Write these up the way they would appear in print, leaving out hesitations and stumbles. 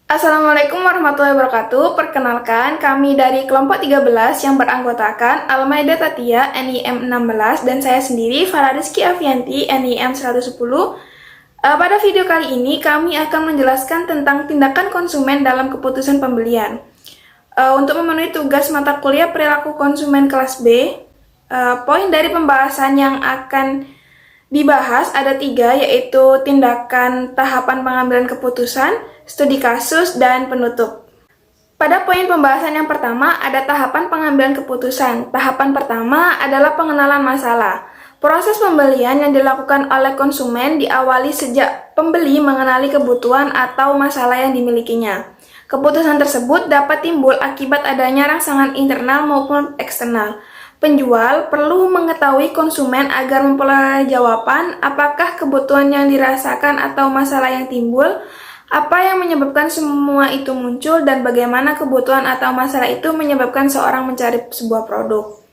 Assalamualaikum warahmatullahi wabarakatuh. Perkenalkan, kami dari kelompok 13 yang beranggotakan Almaida Tatia, NIM 16, dan saya sendiri, Farah Rizky Afianti, NIM 110. Pada video kali ini, kami akan menjelaskan tentang tindakan konsumen dalam keputusan pembelian. Untuk memenuhi tugas mata kuliah perilaku konsumen kelas B, poin dari pembahasan yang akan dibahas ada 3, yaitu tindakan tahapan pengambilan keputusan, studi kasus, dan penutup. Pada poin pembahasan yang pertama ada tahapan pengambilan keputusan. Tahapan pertama adalah pengenalan masalah. Proses pembelian yang dilakukan oleh konsumen diawali sejak pembeli mengenali kebutuhan atau masalah yang dimilikinya. Keputusan tersebut dapat timbul akibat adanya rangsangan internal maupun eksternal. Penjual perlu mengetahui konsumen agar memperoleh jawaban apakah kebutuhan yang dirasakan atau masalah yang timbul, apa yang menyebabkan semua itu muncul, dan bagaimana kebutuhan atau masalah itu menyebabkan seorang mencari sebuah produk.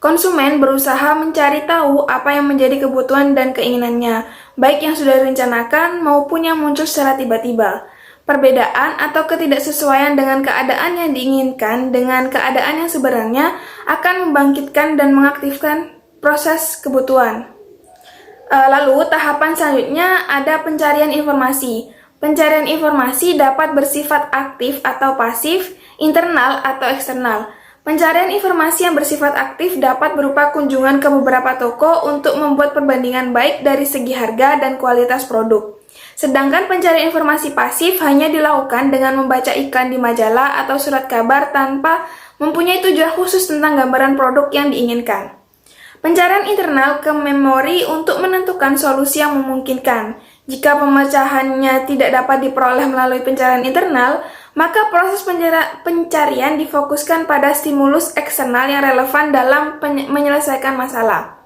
Konsumen berusaha mencari tahu apa yang menjadi kebutuhan dan keinginannya, baik yang sudah direncanakan maupun yang muncul secara tiba-tiba. Perbedaan atau ketidaksesuaian dengan keadaan yang diinginkan dengan keadaan yang sebenarnya akan membangkitkan dan mengaktifkan proses kebutuhan. Lalu, tahapan selanjutnya ada pencarian informasi. Pencarian informasi dapat bersifat aktif atau pasif, internal atau eksternal. Pencarian informasi yang bersifat aktif dapat berupa kunjungan ke beberapa toko untuk membuat perbandingan baik dari segi harga dan kualitas produk. Sedangkan pencarian informasi pasif hanya dilakukan dengan membaca iklan di majalah atau surat kabar tanpa mempunyai tujuan khusus tentang gambaran produk yang diinginkan. Pencarian internal ke memori untuk menentukan solusi yang memungkinkan. Jika pemecahannya tidak dapat diperoleh melalui pencarian internal, maka proses pencarian difokuskan pada stimulus eksternal yang relevan dalam menyelesaikan masalah.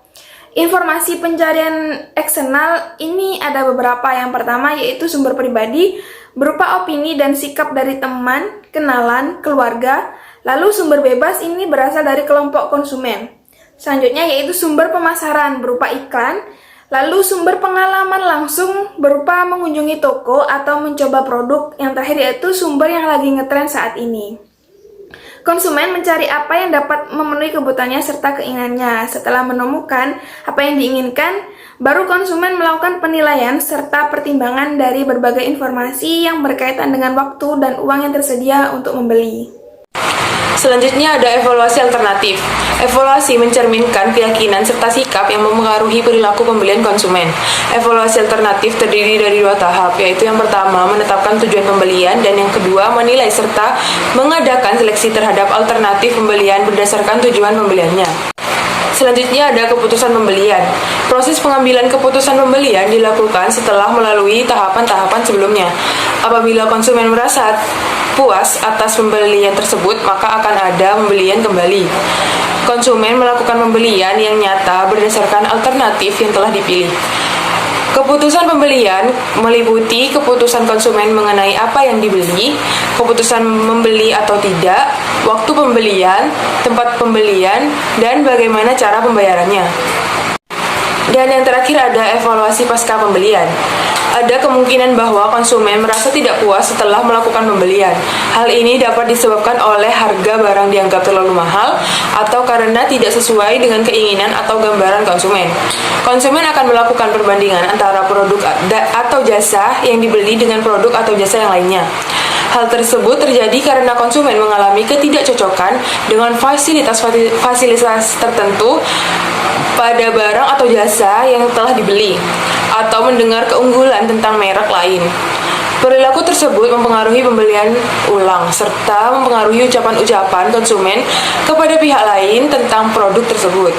Informasi pencarian eksternal ini ada beberapa. Yang pertama yaitu sumber pribadi berupa opini dan sikap dari teman, kenalan, keluarga. Lalu sumber bebas ini berasal dari kelompok konsumen. Selanjutnya yaitu sumber pemasaran berupa iklan. Lalu sumber pengalaman langsung berupa mengunjungi toko atau mencoba produk. Yang terakhir yaitu sumber yang lagi ngetren saat ini. Konsumen mencari apa yang dapat memenuhi kebutuhannya serta keinginannya. Setelah menemukan apa yang diinginkan, baru konsumen melakukan penilaian serta pertimbangan dari berbagai informasi yang berkaitan dengan waktu dan uang yang tersedia untuk membeli. Selanjutnya ada evaluasi alternatif. Evaluasi mencerminkan keyakinan serta sikap yang mempengaruhi perilaku pembelian konsumen. Evaluasi alternatif terdiri dari 2 tahap, yaitu yang pertama menetapkan tujuan pembelian dan yang kedua menilai serta mengadakan seleksi terhadap alternatif pembelian berdasarkan tujuan pembeliannya. Selanjutnya ada keputusan pembelian. Proses pengambilan keputusan pembelian dilakukan setelah melalui tahapan-tahapan sebelumnya. Apabila konsumen merasa puas atas pembelian tersebut, maka akan ada pembelian kembali. Konsumen melakukan pembelian yang nyata berdasarkan alternatif yang telah dipilih. Keputusan pembelian meliputi keputusan konsumen mengenai apa yang dibeli, keputusan membeli atau tidak, waktu pembelian, tempat pembelian, dan bagaimana cara pembayarannya. Dan yang terakhir ada evaluasi pasca pembelian. Ada kemungkinan bahwa konsumen merasa tidak puas setelah melakukan pembelian. Hal ini dapat disebabkan oleh harga barang dianggap terlalu mahal atau karena tidak sesuai dengan keinginan atau gambaran konsumen. Konsumen akan melakukan perbandingan antara produk atau jasa yang dibeli dengan produk atau jasa yang lainnya. Hal tersebut terjadi karena konsumen mengalami ketidakcocokan dengan fasilitas tertentu pada barang atau jasa yang telah dibeli, atau mendengar keunggulan tentang merek lain. Perilaku tersebut mempengaruhi pembelian ulang, serta mempengaruhi ucapan-ucapan konsumen kepada pihak lain tentang produk tersebut.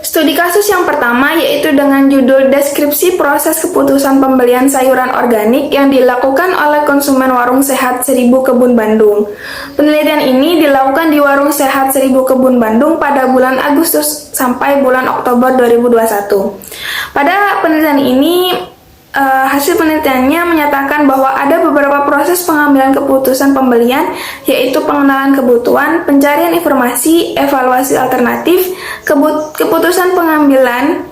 Studi kasus yang pertama yaitu dengan judul Deskripsi Proses Keputusan Pembelian Sayuran Organik yang dilakukan oleh konsumen Warung Sehat Seribu Kebun Bandung. Penelitian ini dilakukan di Warung Sehat Seribu Kebun Bandung pada bulan Agustus sampai bulan Oktober 2021. Pada penelitian ini, hasil penelitiannya menyatakan bahwa ada beberapa proses pengambilan keputusan pembelian, yaitu pengenalan kebutuhan, pencarian informasi, evaluasi alternatif, keputusan pengambilan,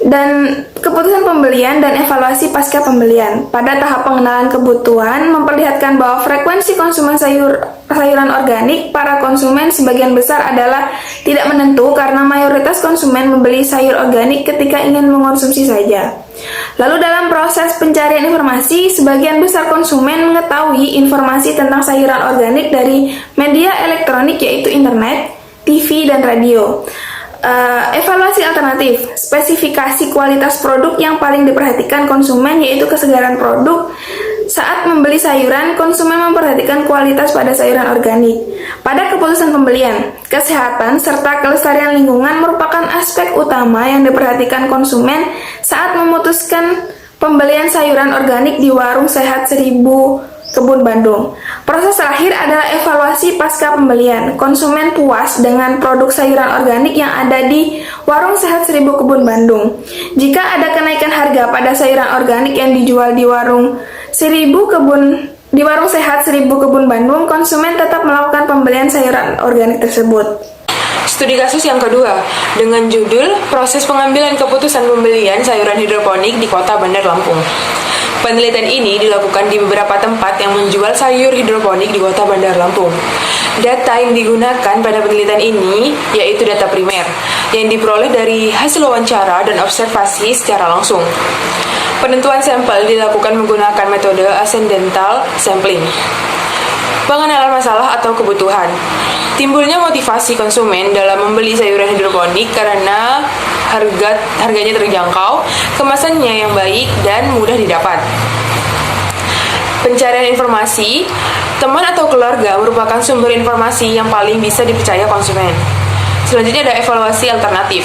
Dan keputusan pembelian dan evaluasi pasca pembelian. Pada tahap pengenalan kebutuhan, memperlihatkan bahwa frekuensi konsumen sayuran organik para konsumen sebagian besar adalah tidak menentu karena mayoritas konsumen membeli sayur organik ketika ingin mengonsumsi saja. Lalu dalam proses pencarian informasi, sebagian besar konsumen mengetahui informasi tentang sayuran organik dari media elektronik yaitu internet, TV, dan radio. Evaluasi alternatif, spesifikasi kualitas produk yang paling diperhatikan konsumen yaitu kesegaran produk. Saat membeli sayuran, konsumen memperhatikan kualitas pada sayuran organik. Pada keputusan pembelian, kesehatan serta kelestarian lingkungan merupakan aspek utama yang diperhatikan konsumen saat memutuskan pembelian sayuran organik di Warung Sehat 1000 Kebun Bandung. Proses terakhir adalah evaluasi pasca pembelian. Konsumen puas dengan produk sayuran organik yang ada di Warung Sehat 1000 Kebun Bandung. Jika ada kenaikan harga pada sayuran organik yang dijual di Warung Sehat 1000 Kebun Bandung, konsumen tetap melakukan pembelian sayuran organik tersebut. Studi kasus yang kedua dengan judul Proses Pengambilan Keputusan Pembelian Sayuran Hidroponik di Kota Bandar Lampung. Penelitian ini dilakukan di beberapa tempat yang menjual sayur hidroponik di Kota Bandar Lampung. Data yang digunakan pada penelitian ini yaitu data primer yang diperoleh dari hasil wawancara dan observasi secara langsung. Penentuan sampel dilakukan menggunakan metode ascendental sampling. Pengenalan masalah atau kebutuhan. Timbulnya motivasi konsumen dalam membeli sayuran hidroponik karena harganya terjangkau, kemasannya yang baik, dan mudah didapat. Pencarian informasi, teman atau keluarga merupakan sumber informasi yang paling bisa dipercaya konsumen. Selanjutnya ada evaluasi alternatif.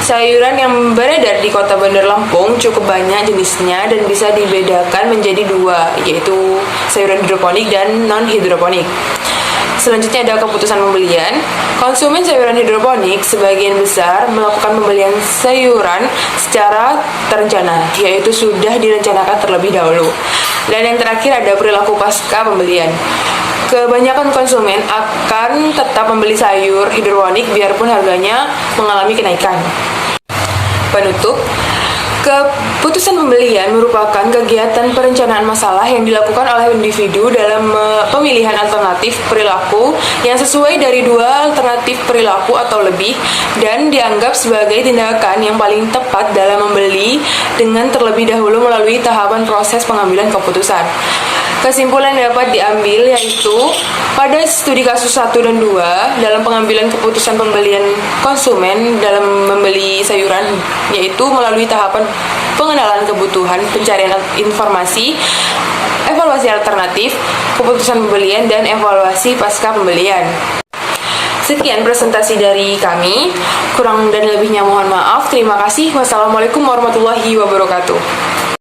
Sayuran yang beredar di Kota Bandar Lampung cukup banyak jenisnya dan bisa dibedakan menjadi dua, yaitu sayuran hidroponik dan non-hidroponik. Selanjutnya ada keputusan pembelian. Konsumen sayuran hidroponik sebagian besar melakukan pembelian sayuran secara terencana, yaitu sudah direncanakan terlebih dahulu. Dan yang terakhir ada perilaku pasca pembelian. Kebanyakan konsumen akan tetap membeli sayur hidroponik biarpun harganya mengalami kenaikan. Penutup, keputusan pembelian merupakan kegiatan perencanaan masalah yang dilakukan oleh individu dalam pemilihan alternatif perilaku yang sesuai dari dua alternatif perilaku atau lebih dan dianggap sebagai tindakan yang paling tepat dalam membeli dengan terlebih dahulu melalui tahapan proses pengambilan keputusan. Kesimpulan yang dapat diambil yaitu pada studi kasus 1 dan 2 dalam pengambilan keputusan pembelian konsumen dalam membeli sayuran yaitu melalui tahapan pengenalan kebutuhan, pencarian informasi, evaluasi alternatif, keputusan pembelian, dan evaluasi pasca pembelian. Sekian presentasi dari kami, kurang dan lebihnya mohon maaf. Terima kasih. Wassalamualaikum warahmatullahi wabarakatuh.